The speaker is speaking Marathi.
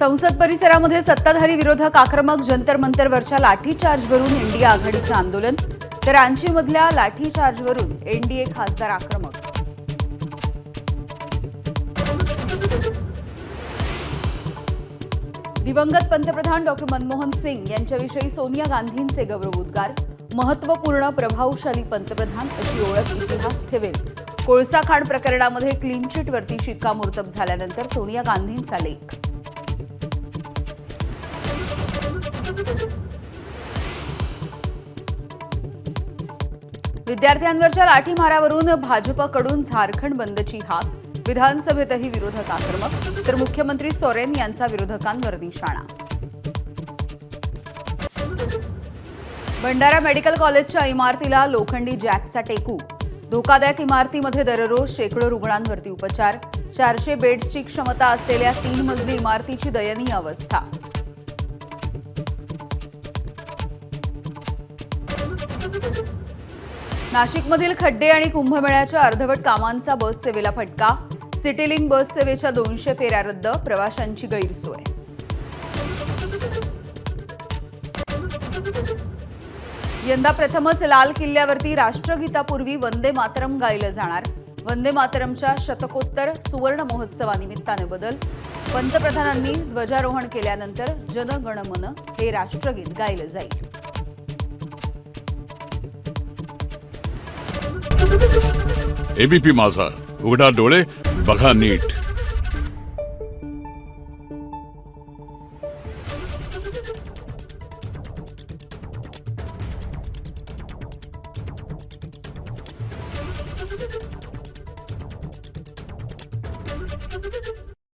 संसद परिसरामध्ये सत्ताधारी विरोधक आक्रमक, जंतर मंतरवरच्या लाठीचार्जवरून इंडिया आघाडीचं आंदोलन, तर रांचीमधल्या लाठीचार्जवरून एनडीए खासदार आक्रमक. दिवंगत पंतप्रधान डॉ. मनमोहन सिंग यांच्याविषयी सोनिया गांधींचे गौरवोद्गार. महत्त्वपूर्ण प्रभावशाली पंतप्रधान अशी ओळख इतिहास ठेवेल. कोळसा खाण प्रकरणामध्ये क्लीन चिटवरती शिक्कामोर्तब झाल्यानंतर सोनिया गांधींचा लेख. विद्यार्थ्यांवरच्या लाठीमारावरून भाजपकडून झारखंड बंदची हाक. विधानसभेतही विरोधक आक्रमक, तर मुख्यमंत्री सोरेन यांचा विरोधकांवर निशाणा. भंडारा मेडिकल कॉलेजच्या इमारतीला लोखंडी जॅकचा टेकू. धोकादायक इमारतीमध्ये दररोज शेकडो रुग्णांवरती उपचार. 400 बेड्सची क्षमता असलेल्या 3 मजली इमारतीची दयनीय अवस्था. नाशिकमधील खड्डे आणि कुंभमेळ्याच्या अर्धवट कामांचा बस सेवेला फटका. सिटीलिंक बस सेवेच्या 200 फेऱ्या रद्द. प्रवाशांची गैरसोय. यंदा प्रथमच लाल किल्ल्यावरती राष्ट्रगीतापूर्वी वंदे मातरम गायलं जाणार. वंदे मातरमच्या शतकोत्तर सुवर्ण महोत्सवानिमित्ताने बदल. पंतप्रधानांनी ध्वजारोहण केल्यानंतर जन गण मन हे राष्ट्रगीत गायलं जाईल. एबीपी माझा, उघडा डोळे बघा नीट.